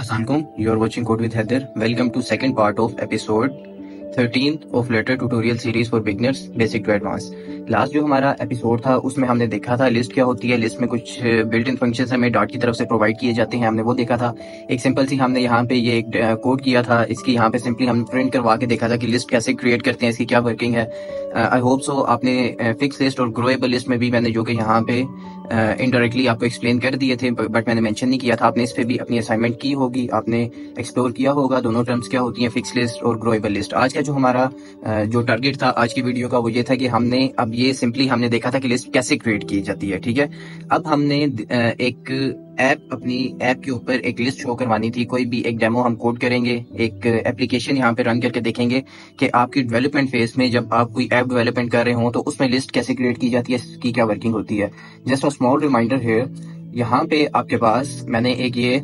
Assalamualaikum. You are watching Code with Heather. Welcome to second part of episode 13 of Flutter tutorial series for beginners basic to advanced. Last जो हमारा episode था उसमें हमने देखा था list क्या होती है। लिस्ट में कुछ बिल्ट इन फंक्शंस हमें डॉट की तरफ से प्रोवाइड किए जाते हैं, हमने वो देखा था। एक सिंपल सी हमने यहाँ पे ये एक कोड किया था, इसकी यहाँ पे सिंपली हम प्रिंट करवा के देखा था कि लिस्ट कैसे क्रिएट करते हैं, इसकी क्या वर्किंग है। आई होप सो आपने फिक्स लिस्ट और ग्रोएबल लिस्ट में भी मैंने जो कि यहाँ पे इनडायरेक्टली आपको एक्सप्लेन कर दिए थे बट मैंने मेंशन नहीं किया था। आपने इस पे भी अपनी असाइनमेंट की होगी, आपने एक्सप्लोर किया होगा दोनों टर्म्स क्या होती हैं, फिक्स लिस्ट और ग्रोएबल लिस्ट। आज का जो हमारा जो टारगेट था आज की वीडियो का वो ये था कि हमने अब ये सिंपली हमने देखा था कि लिस्ट कैसे क्रिएट की जाती है, ठीक है। अब हमने एक अपनी ऐप के ऊपर एक लिस्ट शो करवानी थी। कोई भी एक डेमो हम कोड करेंगे, एक एप्लीकेशन यहाँ पे रन करके देखेंगे कि आपकी डेवलपमेंट फेज में जब आप कोई ऐप डेवलपमेंट कर रहे हो तो उसमें लिस्ट कैसे क्रिएट की जाती है, इसकी क्या वर्किंग होती है। Just a small reminder here, यहाँ पे आपके पास मैंने एक ये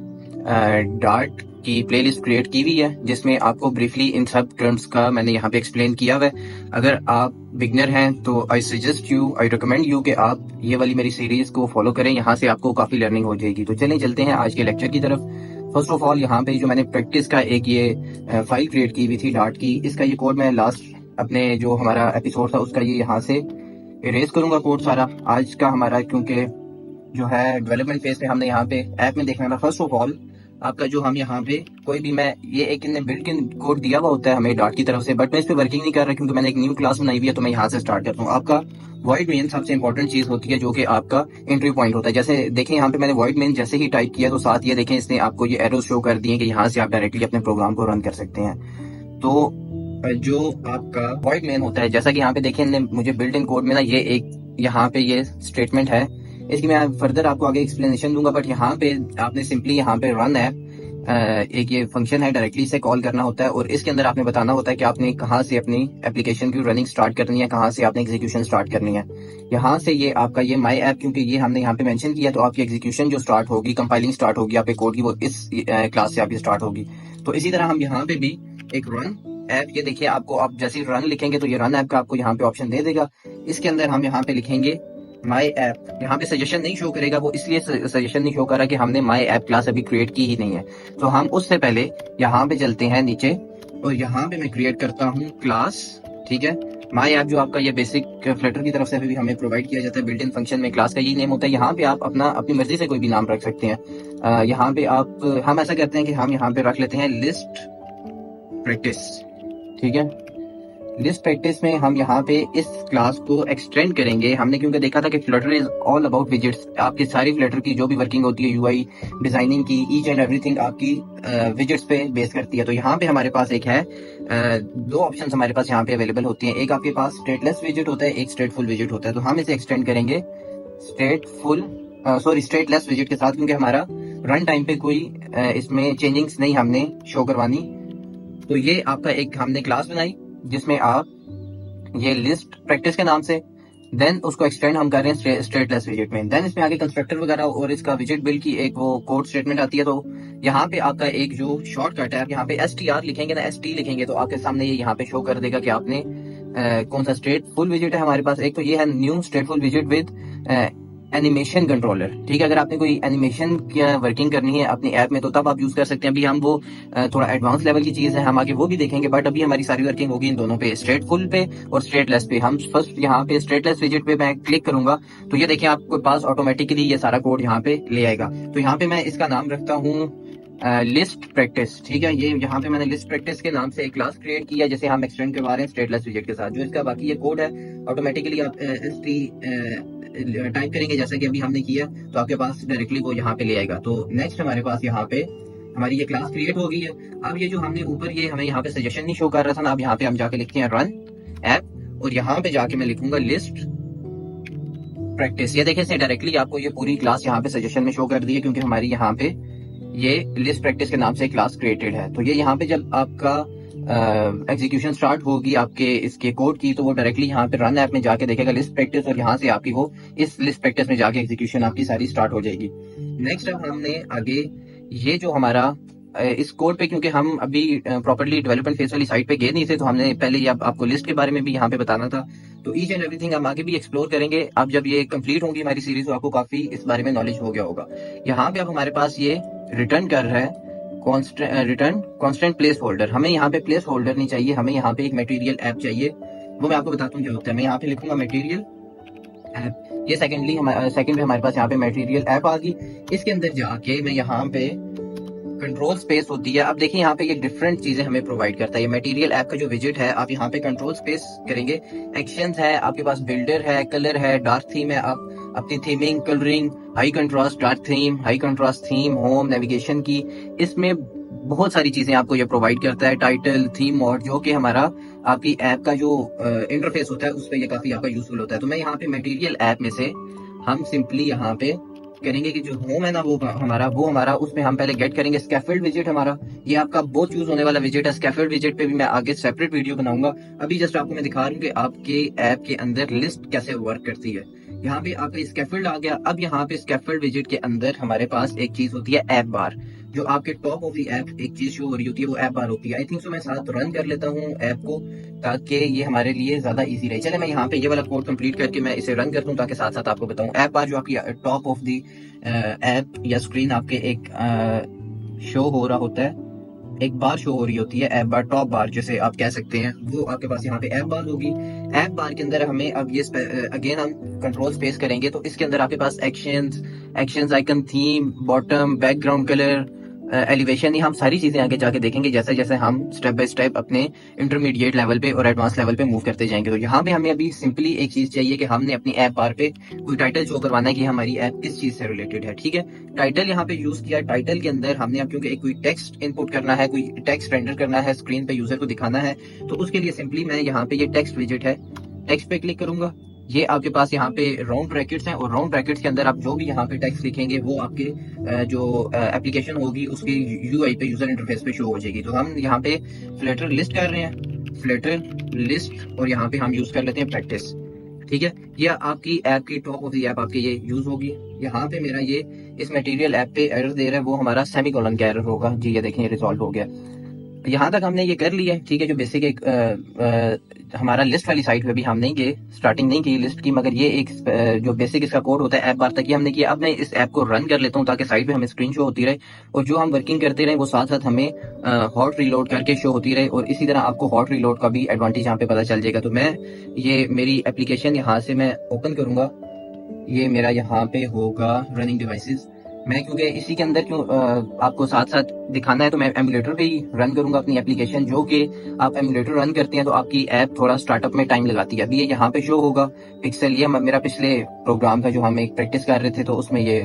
डार्ट की प्लेलिस्ट क्रिएट की हुई है जिसमें आपको ब्रीफली इन सब टर्म्स का मैंने यहाँ पे एक्सप्लेन किया हुआ है। अगर आप बिगनर हैं तो आई रिकमेंड यू कि आप ये वाली मेरी सीरीज को फॉलो करें, यहाँ से आपको काफी लर्निंग हो जाएगी। तो चलें चलते हैं आज के लेक्चर की तरफ। फर्स्ट ऑफ ऑल यहाँ पे जो मैंने प्रैक्टिस का एक ये फाइल क्रिएट की हुई थी डार्ट की, इसका ये कोड मैं लास्ट अपने जो हमारा एपिसोड था उसका ये यहाँ से इरेज करूंगा कोड सारा। आज का हमारा क्योंकि जो है डेवलपमेंट फेज में हमने यहाँ पे ऐप में देखना था। फर्स्ट ऑफ ऑल आपका जो हम यहाँ पे कोई भी मैं ये एक बिल्ट इन कोड दिया हुआ होता है हमें डॉट की तरफ से, बट मैं इस पे वर्किंग नहीं कर रहा क्योंकि मैंने एक न्यू क्लास बनाई हुई है। तो मैं यहाँ से स्टार्ट करता हूँ। आपका वॉइड मेन सबसे इंपॉर्टेंट चीज होती है जो कि आपका एंट्री पॉइंट होता है। जैसे देखें यहाँ पे मैंने वॉइड मेन जैसे ही टाइप किया तो साथ ये देखें इसने आपको ये एरो शो कर दिए कि यहाँ से आप डायरेक्टली अपने प्रोग्राम को रन कर सकते हैं। तो जो आपका वॉइड मेन होता है, जैसा कि यहाँ पे देखें मुझे बिल्ट इन कोड में ना ये एक यहाँ पे ये स्टेटमेंट है, इसकी मैं फर्दर आपको आगे एक्सप्लेनेशन दूंगा। बट यहाँ पे आपने सिंपली यहाँ पे रन ऐप एक ये फंक्शन है डायरेक्टली से कॉल करना होता है और इसके अंदर आपने बताना होता है कि आपने कहाँ से अपनी एप्लीकेशन की रनिंग स्टार्ट करनी है, कहाँ से आपने एग्जीक्यूशन स्टार्ट करनी है। यहाँ से ये आपका ये माई ऐप, क्योंकि ये हमने यहाँ पे मेंशन किया तो आपकी एग्जीक्यूशन जो स्टार्ट होगी, कंपाइलिंग स्टार्ट होगी आपके कोड की, वो इस क्लास से आपकी स्टार्ट होगी। तो इसी तरह हम यहाँ पे भी एक रन ऐप, ये देखिए आपको आप जैसे ही रन लिखेंगे तो ये रन ऐप का आपको यहाँ पे ऑप्शन दे देगा। इसके अंदर हम यहाँ पे लिखेंगे माई ऐप। यहाँ पे सजेशन नहीं शो करेगा, वो इसलिए सजेशन नहीं शो कर रहा कि हमने माई ऐप क्लास अभी क्रिएट की ही नहीं है। तो हम उससे पहले यहाँ पे चलते हैं नीचे और यहाँ पे मैं क्रिएट करता हूँ क्लास, ठीक है। माई ऐप जो आपका ये बेसिक फ्लटर की तरफ से भी हमें प्रोवाइड किया जाता है बिल्ट इन फंक्शन में, क्लास का यही नेम होता है। यहाँ पे आप अपनी मर्जी से कोई भी नाम रख सकते हैं। यहाँ पे हम ऐसा करते हैं कि हम यहाँ पे रख लेते हैं लिस्ट प्रैक्टिस, ठीक है। लिस्ट प्रैक्टिस में हम यहाँ पे इस क्लास को एक्सटेंड करेंगे। हमने क्योंकि देखा था कि Flutter is all about widgets, आपकी सारी फ्लटर की जो भी वर्किंग होती है, यूआई डिजाइनिंग की, ईच एंड एवरीथिंग आपकी विजेट्स पे बेस करती है। तो यहाँ पे हमारे पास एक है दो ऑप्शंस हमारे पास यहाँ पे अवेलेबल होती हैं। एक आपके पास स्टेटलेस विजेट होता है, एक स्टेटफुल विजेट होता है। तो हम इसे एक्सटेंड करेंगे स्टेटलेस विजेट के साथ, क्योंकि हमारा रन टाइम पे कोई इसमें चेंजिंग्स नहीं हमने शो करवानी। तो ये आपका एक हमने क्लास बनाई जिसमें आप ये लिस्ट प्रैक्टिस के नाम से, देन उसको एक्सटेंड हम कर रहे हैं स्टेटलेस विजेट में। देन इसमें आगे कंस्ट्रक्टर वगैरह और इसका विजेट बिल्ड की एक वो कोड स्टेटमेंट आती है। तो यहाँ पे आपका एक जो शॉर्टकट है, आप यहाँ पे str लिखेंगे ना, st लिखेंगे तो आपके सामने ये यहाँ पे शो कर देगा कि आपने कौन सा स्टेटफुल विजेट है हमारे पास। एक तो ये है न्यू स्टेटफुल विजेट विद एनिमेशन कंट्रोलर, ठीक है। अगर आपने कोई एनिमेशन की वर्किंग करनी है अपनी ऐप में तो तब आप यूज कर सकते हैं। अभी हम वो थोड़ा एडवांस लेवल की चीज है, हम आगे वो भी देखेंगे, बट अभी हमारी सारी वर्किंग होगी इन दोनों पे, स्टेटफुल पे और स्टेटलेस पे। हम फर्स्ट यहाँ पे स्टेटलेस विजेट पे मैं क्लिक करूंगा तो ये देखिए आपके पास ऑटोमेटिकली ये सारा कोड यहाँ पे ले आएगा। तो यहाँ पे मैं इसका नाम रखता हूँ लिस्ट प्रैक्टिस, ठीक है। ये यहाँ पे मैंने लिस्ट प्रैक्टिस के नाम से एक क्लास क्रिएट किया जैसे हम एक्सटेंड करवा रहे हैं स्टेटलेस विजेट के साथ। जो इसका बाकी ये कोड है ऑटोमेटिकली आप टाइप करेंगे जैसा कि अभी हमने किया तो आपके पास डायरेक्टली वो यहाँ पे ले आएगा। तो नेक्स्ट हमारे पास यहाँ पे हमारी ये क्लास क्रिएट हो गई है। अब ये जो हमने ऊपर ये हमें यहाँ पे सजेशन नहीं शो कर रहा था ना, अब यहाँ पे हम जाके लिखते हैं रन ऐप और यहाँ पे जाके मैं लिखूंगा लिस्ट प्रैक्टिस। ये देखिए डायरेक्टली आपको ये पूरी क्लास यहाँ पे सजेशन में शो कर दी है क्योंकि हमारी यहाँ पे ये लिस्ट प्रैक्टिस के नाम से क्लास क्रिएटेड है। तो ये यहाँ पे जब आपका एग्जीक्यूशन स्टार्ट होगी आपके इसके कोड की तो वो डायरेक्टली यहाँ पे रन ऐप में जाके देखेगा लिस्ट प्रैक्टिस और यहाँ से आपकी वो इस लिस्ट प्रैक्टिस में जाके एग्जीक्यूशन आपकी सारी स्टार्ट हो जाएगी। नेक्स्ट अब हमने आगे ये जो हमारा इस कोड पे, क्योंकि हम अभी प्रॉपर्ली डेवलपमेंट फेज वाली साइट पे गए नहीं थे तो हमने पहले ये आपको लिस्ट के बारे में भी यहाँ पे बताना था। तो ईच एंड एवरीथिंग हम आगे भी एक्सप्लोर करेंगे। अब जब ये कंप्लीट होगी हमारी सीरीज तो आपको काफी इस बारे में नॉलेज हो गया होगा। यहाँ पे अब हमारे पास ये रिटर्न कर रहा है रिटर्न कांस्टेंट प्लेस होल्डर। हमें यहाँ पे प्लेस होल्डर नहीं चाहिए, हमें यहाँ पे एक मटेरियल ऐप चाहिए। वो मैं आपको बताता हूँ क्या होता है। मैं यहाँ पे लिखूंगा मटेरियल ऐप। ये सेकंड पे हमारे पास यहाँ पे मटेरियल ऐप आ गई। इसके अंदर जाके मैं यहाँ पे कंट्रोल स्पेस होती है। अब देखिए यहाँ पे ये डिफरेंट चीजें हमें प्रोवाइड करता है। ये मटेरियल ऐप का जो विजेट है, आप यहाँ पे कंट्रोल स्पेस करेंगे, एक्शंस है, आपके पास बिल्डर है, कलर है, डार्क थीम है, आप अपनी theming, colouring, high contrast dark theme, high contrast theme, home, navigation की, इसमें बहुत सारी चीजें आपको ये प्रोवाइड करता है। टाइटल, थीम मोड, जो कि हमारा आपकी ऐप का जो इंटरफेस होता है उस पर ये काफी आपका यूजफुल होता है। तो मैं यहाँ पे मटेरियल ऐप में से हम सिंपली यहाँ पे करेंगे कि जो होम है ना वो हमारा उसमें हम पहले गेट करेंगे स्कैफोल्ड विजेट। हमारा ये आपका बहुत यूज होने वाला विजेट है। स्कैफोल्ड विजेट पे भी मैं आगे सेपरेट वीडियो बनाऊंगा। अभी जस्ट आपको मैं दिखा रहा हूँ कि आपके ऐप के अंदर लिस्ट कैसे वर्क करती है। यहाँ पे आपका स्कैफोल्ड आ गया। अब यहाँ पे स्कैफोल्ड विजेट के अंदर हमारे पास एक चीज होती है ऐप बार, जो आपके टॉप ऑफ दी ऐप एक चीज शो हो रही होती है, वो ऐप बार होती है। आई थिंक सो मैं साथ रन कर लेता हूँ ऐप को ताकि ये हमारे लिए ज्यादा इजी रहे। चले मैं यहाँ पे ये वाला कोड कंप्लीट करके मैं इसे रन कर दूं ताकि साथ साथ आपको बताऊं। ऐप बार जो आपकी टॉप ऑफ दी ऐप या स्क्रीन आपके एक शो हो रहा होता है, एक बार शो हो रही होती है, ऐप बार, टॉप बार जैसे आप कह सकते हैं, वो आपके पास यहाँ पे ऐप बार होगी। ऐप बार के अंदर हमें अब ये अगेन हम कंट्रोल स्पेस करेंगे तो इसके अंदर आपके पास actions icon, theme, bottom, background colour, elevation, ये हम सारी चीजें आगे जाके देखेंगे जैसे जैसे हम स्टेप बाय स्टेप अपने इंटरमीडिएट लेवल पे और एडवांस लेवल पे मूव करते जाएंगे। तो यहाँ पे हमें अभी सिंपली एक चीज चाहिए कि हमने अपनी ऐप बार पे कोई टाइटल शो करवाना है कि हमारी ऐप किस चीज से रिलेटेड है। ठीक है, टाइटल यहाँ पे यूज किया। टाइटल के अंदर हमने अब क्योंकि कोई टेक्स्ट इनपुट करना है, कोई टेक्स्ट रेंडर करना है, स्क्रीन पे यूजर को दिखाना है, तो उसके लिए सिंपली मैं यहाँ पे ये टेक्स्ट विजेट है, टेक्स्ट पे क्लिक करूंगा। ये आपके पास यहाँ पे राउंड ब्रैकेट्स हैं और राउंड ब्रैकेट्स के अंदर आप जो भी यहाँ पे टेक्स्ट लिखेंगे वो आपके जो एप्लीकेशन होगी उसकी यूआई पे, यूजर इंटरफेस पे शो हो जाएगी। तो हम यहाँ पे फ्लटर लिस्ट कर रहे हैं, फ्लटर लिस्ट, और यहाँ पे हम यूज कर लेते हैं प्रैक्टिस। ठीक है, ये आपकी ऐप की टॉप ऑफ द ऐप आपके ये यूज होगी। यहाँ पे मेरा ये इस मटेरियल ऐप पे एरर दे रहा है, वो हमारा सेमीकोलन का एरर होगा जी। ये देखें, रिजॉल्व हो गया। यहाँ तक हमने ये कर लिया है। ठीक है, जो बेसिक एक हमारा लिस्ट वाली साइट पे भी हम नहीं गए, स्टार्टिंग नहीं की लिस्ट की, मगर ये एक जो बेसिक इसका कोड होता है ऐप बार तक ये हमने किया। अब मैं इस ऐप को रन कर लेता हूँ ताकि साइट पे हमें स्क्रीन शो होती रहे और जो हम वर्किंग करते रहे वो साथ साथ हमें हॉट रीलोड करके शो होती रहे, और इसी तरह आपको हॉट रीलोड का भी एडवांटेज यहाँ पे पता चल जाएगा। तो मैं ये मेरी एप्लीकेशन यहाँ से मैं ओपन करूंगा। ये मेरा यहाँ पे होगा रनिंग डिवाइसेस। मैं क्योंकि इसी के अंदर आपको साथ साथ दिखाना है तो मैं एमुलेटर पे ही रन करूंगा अपनी एप्लीकेशन। जो कि आप एमुलेटर रन करते हैं तो आपकी ऐप थोड़ा स्टार्टअप में टाइम लगाती है। अभी ये यहाँ पे शो होगा पिक्सल। ये मेरा पिछले प्रोग्राम था जो हम एक प्रैक्टिस कर रहे थे तो उसमें ये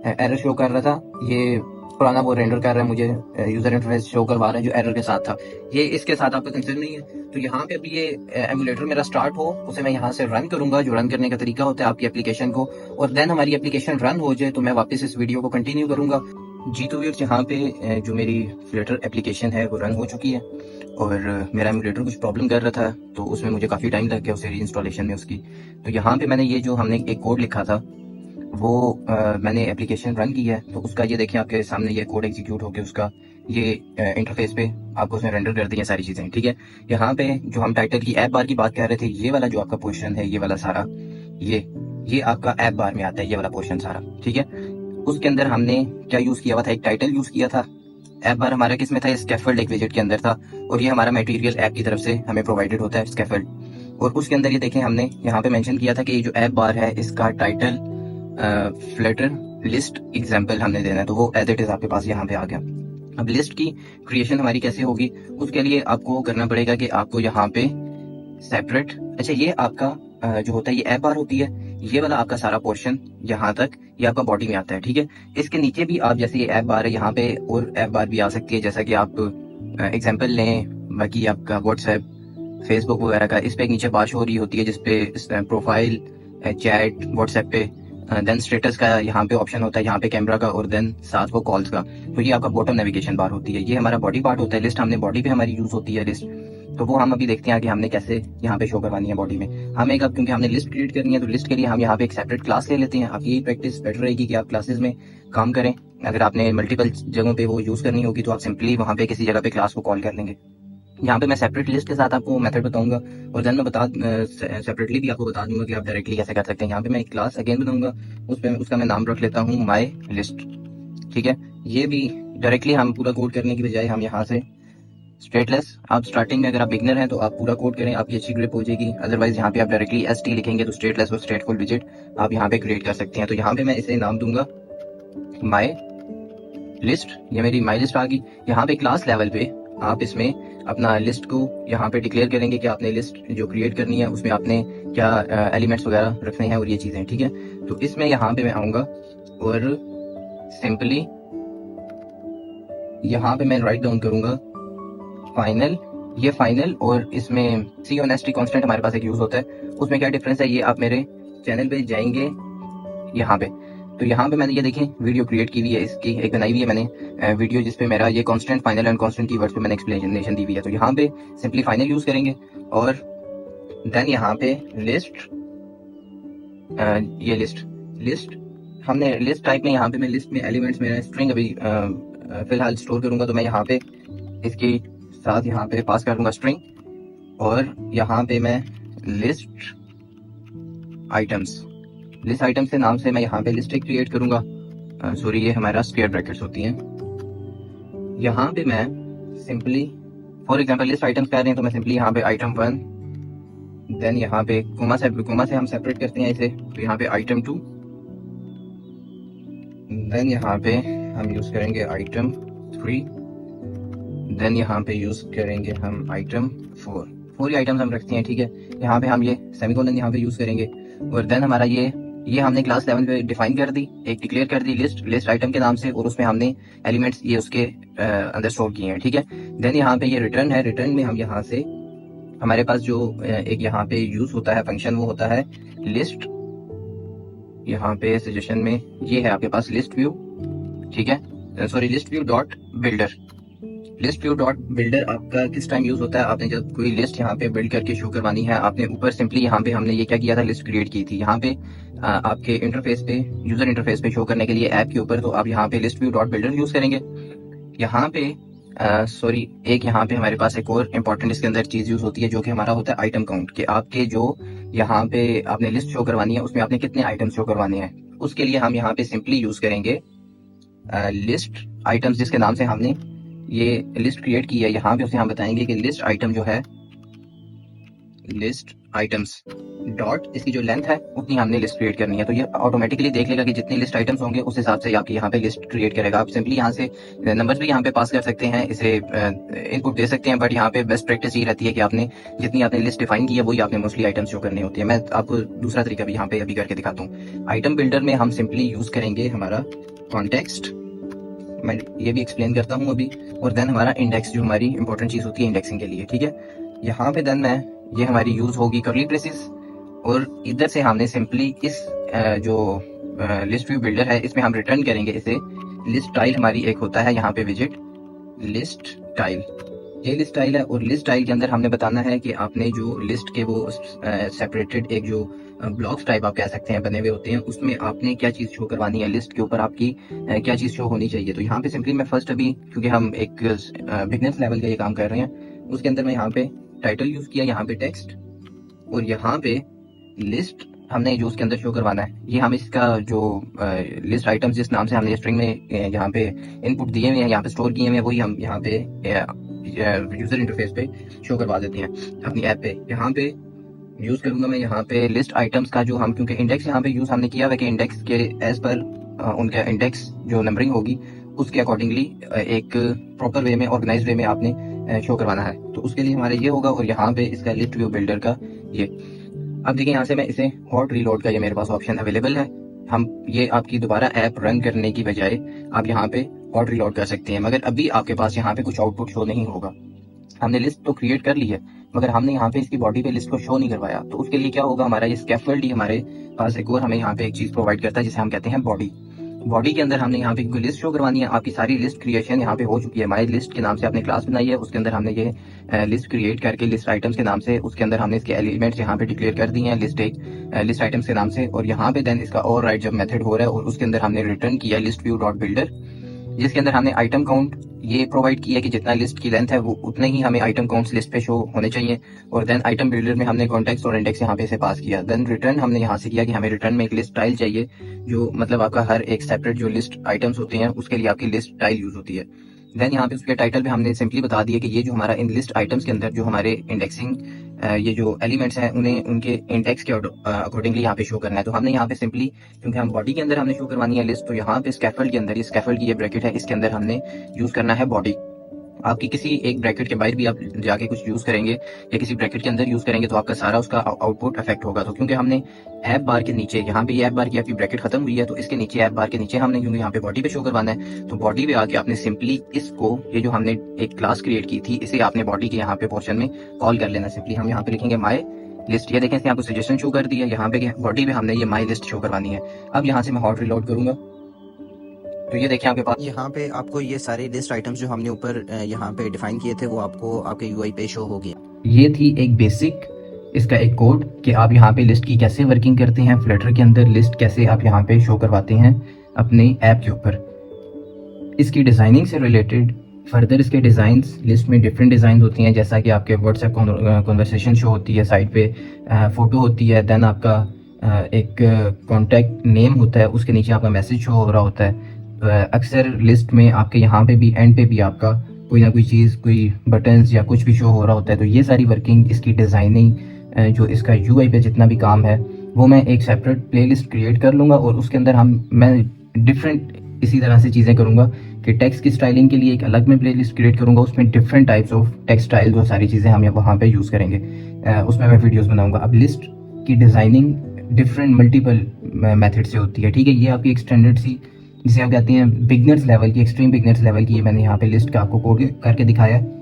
एरर शो कर रहा था। ये पुराना वो रेंडर कर रहा है, मुझे यूजर इंटरफेस शो करवा रहा है जो एरर के साथ था। ये इसके साथ आपका कंसर्न नहीं है। तो यहाँ पे अभी ये एमुलेटर मेरा स्टार्ट हो, उसे मैं यहाँ से रन करूंगा। जो रन करने का तरीका होता है आपकी एप्लीकेशन को, और देन हमारी एप्लीकेशन रन हो जाए तो मैं वापस इस वीडियो को कंटिन्यू करूंगा जी। तो व्यूअर्स, यहाँ पे जो मेरी फ्लटर एप्लीकेशन है वो रन हो चुकी है और मेरा एमुलेटर कुछ प्रॉब्लम कर रहा था तो उसमें मुझे काफ़ी टाइम लग गया उसे रीइंस्टॉलेशन में उसकी। तो यहाँ पे मैंने ये जो हमने एक कोड लिखा था वो मैंने एप्लीकेशन रन की है तो उसका ये देखिए आपके सामने ये कोड एग्जीक्यूट होकर उसका ये इंटरफेस पे आपको उसमें रेंडर कर दी है सारी चीज़ें। ठीक है, यहाँ पे जो हम टाइटल की ऐप बार की बात कर रहे थे, ये वाला जो आपका पोर्शन है, ये वाला सारा ये आपका ऐप बार में आता है, ये वाला पोर्शन सारा। ठीक है, उसके अंदर हमने क्या यूज़ किया हुआ था, एक टाइटल यूज़ किया था। ऐप बार हमारा किस में था, स्कैफोल्ड एक विजेट के अंदर था, और ये हमारा मटेरियल ऐप की तरफ से हमें प्रोवाइडेड होता है स्कैफोल्ड। और उसके अंदर ये देखें हमने यहाँ पे मेंशन किया था कि ये जो ऐप बार है इसका टाइटल फ्लटर लिस्ट एग्जाम्पल हमने देना है, तो वो एज इट इज आपके पास यहाँ पे आ गया। अब लिस्ट की क्रिएशन हमारी कैसे होगी, उसके लिए आपको करना पड़ेगा कि आपको यहाँ पे सेपरेट, अच्छा ये आपका जो होता है ये ऐप बार होती है, ये वाला आपका सारा पोर्शन यहाँ तक ये आपका बॉडी में आता है। ठीक है, इसके नीचे भी आप जैसे ये ऐप बार है यहाँ पे और ऐप बार भी आ सकती है, जैसा कि आप एग्जाम्पल लें बाकी आपका व्हाट्सएप, फेसबुक वगैरह का, इस पे एक नीचे बार शो हो रही होती है जिसपे प्रोफाइल, चैट, व्हाट्सएप पे, देन स्टेटस का यहाँ पे ऑप्शन होता है, यहाँ पे कैमरा का, और देन साथ वो कॉल्स का। तो ये आपका बॉटम नेविगेशन बार होती है। ये हमारा बॉडी पार्ट होता है। लिस्ट हमने बॉडी पे हमारी यूज होती है लिस्ट, तो वो हम अभी देखते हैं कि हमने कैसे यहाँ पे शो करवानी है बॉडी में। हम एक अब क्योंकि हमने लिस्ट क्रिएट करनी है तो लिस्ट के लिए हम यहाँ पे एक सेपरेट क्लास ले लेते हैं। अब यही प्रैक्टिस बेटर रहेगी कि आप क्लासेस में काम करें। अगर आपने मल्टीपल जगहों पे वो यूज करनी होगी तो आप सिंपली वहाँ पे किसी जगह पे क्लास को कॉल कर लेंगे। यहाँ पे मैं सेपरेट लिस्ट के साथ आपको मेथड बताऊंगा और देन मैं सेपरेटली भी आपको बता दूंगा कि आप डायरेक्टली कैसे कर सकते हैं। यहाँ पे मैं एक क्लास अगेन बनाऊंगा, उसका मैं नाम रख लेता हूँ माई लिस्ट। ठीक है, ये भी डायरेक्टली हम पूरा कोड करने की बजाय हम यहाँ से स्ट्रेटलेस, आप स्टार्टिंग में अगर आप बिगनर हैं तो आप पूरा कोड करें, आपकी अच्छी ग्रिप हो जाएगी। अदरवाइज यहाँ पे आप डायरेक्टली ST लिखेंगे तो स्ट्रेटलेस और स्ट्रेटफुल विजिट आप यहाँ पे क्रिएट कर सकते हैं। तो यहाँ पे मैं इसे नाम दूंगा माई लिस्ट, ये मेरी माई लिस्ट आ गई। यहाँ पे क्लास लेवल पे आप इसमें अपना लिस्ट को यहाँ पे डिक्लेयर करेंगे कि आपने लिस्ट जो क्रिएट करनी है उसमें आपने क्या एलिमेंट्स वगैरह रखने हैं और ये चीजें, ठीक है। तो इसमें यहाँ पे मैं आऊंगा और सिंपली यहाँ पे मैं राइट डाउन करूंगा फाइनल, ये फाइनल, और इसमें CONST कांस्टेंट हमारे पास एक यूज होता है, उसमें क्या डिफरेंस है ये आप मेरे चैनल पे जाएंगे यहाँ पे, तो यहाँ पे मैंने ये देखें वीडियो क्रिएट की हुई है, इसकी एक बनाई हुई है मैंने वीडियो जिसपे मेरा ये constant, final and constant keywords पे मैंने एक्सप्लेनेशन दी हुई है। तो यहाँ पे सिंपली फाइनल यूज करेंगे और देन यहाँ पे लिस्ट, ये लिस्ट हमने लिस्ट टाइप में यहाँ पे मैं लिस्ट में एलिमेंट्स मेरा स्ट्रिंग अभी फिलहाल स्टोर करूंगा, तो मैं यहाँ पे इसके साथ यहाँ पे पास कर दूंगा स्ट्रिंग, और यहाँ पे मैं लिस्ट आइटम्स के नाम से मैं यहाँ पे लिस्ट क्रिएट करूंगा। सॉरी, ये हमारा स्क्वायर ब्रैकेट्स होती हैं। यहाँ पे मैं simply for example list items कह रहे हैं तो मैं सिंपली यहाँ पे item 1, देन यहाँ पे कोमा से हम सेपरेट करते हैं इसे, तो यहाँ पे item 2, देन यहाँ पे हम यूज करेंगे item 3, देन यहाँ पे यूज करेंगे हम item 4। 4 आइटम्स हम रखते हैं, ठीक है। यहाँ पे हम ये सेमीकोलन यहाँ पे यूज करेंगे, और देन हमारा ये हमने क्लास लेवल पे डिफाइन कर दी, एक डिक्लेयर कर दी लिस्ट आइटम के नाम से, और उसमें हमने एलिमेंट्स ये उसके अंदर स्टोर किए हैं, ठीक है। देन यहाँ पे ये रिटर्न है, रिटर्न में हम यहाँ से हमारे पास जो एक यहाँ पे यूज होता है फंक्शन, वो होता है लिस्ट, यहाँ पे सजेशन में ये है आपके पास लिस्ट व्यू, ठीक है। Sorry, list view dot builder आपका किस टाइम यूज होता है, आपने जब कोई लिस्ट यहाँ पे बिल्ड करके शो करवानी है, आपने ऊपर सिंपली यहाँ पे हमने ये क्या किया था, लिस्ट क्रिएट की थी यहाँ पे आपके इंटरफेस पे, यूजर इंटरफेस पे शो करने के लिए ऐप के ऊपर, तो आप यहाँ पे list view dot builder use करेंगे। यहाँ पे सॉरी, एक यहाँ पे हमारे पास एक और इम्पोर्टेंट इसके अंदर चीज यूज होती है जो कि हमारा होता है आइटम काउंट, कि आपके जो यहाँ पे आपने लिस्ट शो करवानी है उसमें आपने कितने आइटम शो करवाने हैं, उसके लिए हम यहाँ पे सिंपली यूज करेंगे लिस्ट आइटम्स, जिसके नाम से हमने ये लिस्ट क्रिएट की है। यहाँ पे उसे हम बताएंगे कि लिस्ट आइटम जो है, लिस्ट आइटम्स डॉट, इसकी जो लेंथ है उतनी हमने लिस्ट क्रिएट करनी है, तो ये ऑटोमेटिकली देख लेगा कि जितनी लिस्ट आइटम्स होंगे उस हिसाब से आपकी यहाँ पे लिस्ट क्रिएट करेगा। आप सिंपली यहाँ से नंबर्स भी यहाँ पे पास कर सकते हैं, इसे इनपुट दे सकते हैं, बट यहाँ पे बेस्ट प्रैक्टिस ये रहती है कि आपने जितनी आपने लिस्ट डिफाइन की है वही आपने मोस्टली आइटम्स शो करनी होती है। मैं आपको दूसरा तरीका भी यहाँ पे अभी करके दिखाता हूँ। आइटम बिल्डर में हम सिंपली यूज करेंगे हमारा कॉन्टेक्स्ट, मैं ये भी एक्सप्लेन करता हूँ अभी, और देन हमारा इंडेक्स जो हमारी इंपॉर्टेंट चीज होती है इंडेक्सिंग के लिए, ठीक है। यहाँ पे देन मैं ये हमारी यूज होगी कर्ली ब्रेसेस, और इधर से हमने सिंपली इस जो लिस्ट व्यू बिल्डर है इसमें हम रिटर्न करेंगे इसे लिस्ट टाइल, हमारी एक होता है यहाँ पे विजिट लिस्ट टाइल, ये लिस्ट टाइल है, और लिस्ट टाइल के अंदर हमने बताना है कि आपने जो लिस्ट के वो सेपरेटेड एक जो ब्लॉक्स टाइप आप कह सकते हैं बने हुए होते हैं, उसमें आपने क्या चीज शो करवानी है, लिस्ट के ऊपर आपकी क्या चीज शो होनी चाहिए। तो यहाँ पे सिंपली मैं फर्स्ट अभी, क्योंकि हम एक बिगनर्स लेवल का ये काम कर रहे हैं, उसके अंदर मैं यहाँ पे टाइटल यूज किया, यहाँ पे टेक्स्ट, और यहाँ पे लिस्ट हमने जो उसके अंदर शो करवाना है, ये हम इसका जो लिस्ट आइटम्स जिस नाम से हमने स्ट्रिंग में यहाँ पे इनपुट दिए हुए हैं, यहाँ पे स्टोर किए हुए हैं, वही हम यहाँ पे यूजर इंटरफेस पे शो करवा देते हैं अपनी ऐप पे। यहाँ पे यूज करूंगा मैं यहाँ पे लिस्ट आइटम्स का जो हम, क्योंकि इंडेक्स यहाँ पे यूज हमने किया हुआ कि इंडेक्स के एज पर उनका इंडेक्स जो नंबरिंग होगी उसके अकॉर्डिंगली एक प्रॉपर वे में, ऑर्गेनाइज वे में आपने शो करवाना है, तो उसके लिए हमारे ये होगा। और यहाँ पे इसका लिस्ट व्यू बिल्डर का ये, अब देखिए यहाँ से मैं इसे हॉट रीलोड का ये मेरे पास ऑप्शन अवेलेबल है, हम ये आपकी दोबारा ऐप रन करने की बजाय आप यहाँ पे हॉट रीलोड कर सकते हैं, मगर अभी आपके पास यहाँ पे कुछ आउटपुट शो नहीं होगा। हमने लिस्ट तो क्रिएट कर ली है मगर हमने यहाँ पे इसकी बॉडी पे लिस्ट को शो नहीं करवाया, तो उसके लिए क्या होगा, हमारा ये स्कैफोल्ड ही हमारे पास एक और हमें यहाँ पे एक चीज प्रोवाइड करता है जिसे हम कहते हैं बॉडी के अंदर हमने यहाँ पे लिस्ट शो करवानी है। आपकी सारी लिस्ट क्रिएशन यहाँ पे हो चुकी है, माई लिस्ट के नाम से आपने क्लास बनाई है, उसके अंदर हमने ये लिस्ट क्रिएट करके लिस्ट आइटम्स के नाम से, उसके अंदर हमने इसके एलिमेंट्स यहाँ पे डिक्लेयर कर दिए हैं लिस्ट आइटम्स के नाम से, और यहाँ पे देन इसका और राइट जब मेथड हो रहा है और उसके अंदर हमने रिटर्न किया लिस्ट व्यू डॉट बिल्डर, जिसके अंदर हमने आइटम काउंट ये प्रोवाइड किया कि जितना लिस्ट की लेंथ है वो उतने ही हमें आइटम काउंट्स लिस्ट पे शो होने चाहिए। और देन आइटम बिल्डर में हमने कॉन्टेक्स्ट और इंडेक्स यहाँ पे से पास किया। देन रिटर्न हमने यहाँ से किया कि हमें रिटर्न में एक लिस्ट टाइल चाहिए, जो मतलब आपका हर एक सेपरेट जो लिस्ट आइटम्स होते हैं उसके लिए आपकी लिस्ट टाइल यूज होती है। देन यहाँ पे उसके टाइटल पे हमने सिंपली बता दिया कि ये जो हमारा इन लिस्ट आइटम्स के अंदर जो हमारे इंडेक्सिंग ये जो एलिमेंट्स हैं उन्हें उनके इंडेक्स के अकॉर्डिंगली यहाँ पे शो करना है। तो हमने यहाँ पे सिंपली, क्योंकि हम बॉडी के अंदर हमने शो करवानी है लिस्ट, तो यहाँ पे स्कैफोल्ड के अंदर, ये स्कैफोल्ड की ये ब्रैकेट है, इसके अंदर हमने यूज करना है बॉडी। आपकी किसी एक ब्रैकेट के बाहर भी आप जाके कुछ यूज करेंगे या किसी ब्रैकेट के अंदर यूज करेंगे तो आपका सारा उसका आउटपुट इफेक्ट होगा। तो क्योंकि हमने ऐप बार के नीचे, यहाँ पे ये ऐप बार की आपकी ब्रैकेट खत्म हुई है, तो इसके नीचे ऐप बार के नीचे हमने, क्योंकि यहाँ पे बॉडी पे शो करवाना है, तो बॉडी पे आके आपने सिंपली इसको, ये जो हमने एक क्लास क्रिएट की थी, इसे आपने बॉडी के यहाँ पे पोर्शन में कॉल कर लेना। सिंपली हम यहाँ पे लिखेंगे माई लिस्ट। ये देखें इसने आपको सजेशन शो कर दिया। यहाँ पे बॉडी पे हमने ये माई लिस्ट शो करवानी है। अब यहाँ से मैं हॉट रिलोड करूंगा तो ये देखिए आपके पास यहाँ पे आपको ये सारे लिस्ट आइटम्स जो हमने ऊपर यहाँ पे डिफाइन किए थे वो आपको आपके यूआई पे शो हो गया। ये थी एक बेसिक इसका एक कोड कि आप यहाँ पे लिस्ट की कैसे वर्किंग करते हैं, फ्लटर के अंदर लिस्ट कैसे आप यहाँ पे शो करवाते हैं अपने ऐप के ऊपर। इसकी डिज़ाइनिंग से रिलेटेड फर्दर इसके डिज़ाइंस, लिस्ट में डिफरेंट डिज़ाइन होती हैं, जैसा कि आपके व्हाट्सएप कॉन्वर्सेशन शो होती है, साइड पे फ़ोटो होती है, देन आपका एक कॉन्टैक्ट नेम होता है, उसके नीचे आपका मैसेज शो हो रहा होता है। अक्सर लिस्ट में आपके यहाँ पे भी एंड पे भी आपका कोई ना कोई चीज़, कोई बटन्स या कुछ भी शो हो रहा होता है। तो ये सारी वर्किंग, इसकी डिज़ाइनिंग, जो इसका यूआई पे जितना भी काम है वो मैं एक सेपरेट प्लेलिस्ट क्रिएट कर लूँगा और उसके अंदर मैं डिफरेंट इसी तरह से चीज़ें करूँगा कि टेक्स्ट की स्टाइलिंग के लिए एक अलग मैं प्लेलिस्ट क्रिएट करूँगा, उसमें different types of text style, वो सारी चीज़ें हम वहाँ पे यूज़ करेंगे, उसमें मैं वीडियोज़ बनाऊँगा। अब लिस्ट की डिज़ाइनिंग डिफरेंट मल्टीपल मेथड से होती है, ठीक है। ये आपकी एक स्टैंडर्ड सी, जिसे आप कहते हैं बिगनर्स लेवल की, एक्सट्रीम बिगनर्स लेवल की, ये मैंने यहाँ पे लिस्ट का आपको कोड करके दिखाया है।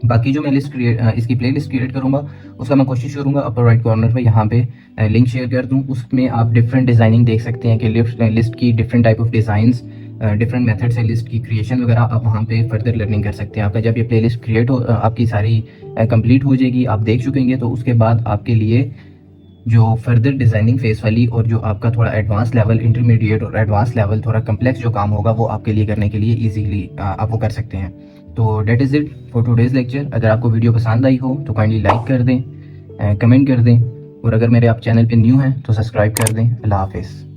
बाकी जो मैं लिस्ट इसकी प्लेलिस्ट क्रिएट करूँगा उसका मैं कोशिश करूँगा अपर राइट कॉर्नर पे यहाँ पे लिंक शेयर कर दूँ। उसमें आप डिफरेंट डिज़ाइनिंग देख सकते हैं कि लिस्ट की different type of designs, different method से लिस्ट की क्रिएशन वगैरह आप वहाँ पे फर्दर लर्निंग कर सकते हैं। आपका जब ये प्लेलिस्ट क्रिएट हो, आपकी सारी कंप्लीट हो जाएगी, आप देख चुकेंगे, तो उसके बाद आपके लिए जो फर्दर डिज़ाइनिंग फेस वाली और जो आपका थोड़ा एडवांस लेवल, इंटरमीडिएट और एडवांस लेवल थोड़ा कम्प्लेक्स जो काम होगा वो आपके लिए करने के लिए इजीली आप वो कर सकते हैं। तो that is it for today's lecture. अगर आपको वीडियो पसंद आई हो तो काइंडली लाइक कर दें, कमेंट कर दें, और अगर मेरे आप चैनल पे न्यू हैं तो सब्सक्राइब कर दें। अल्लाह हाफिज़।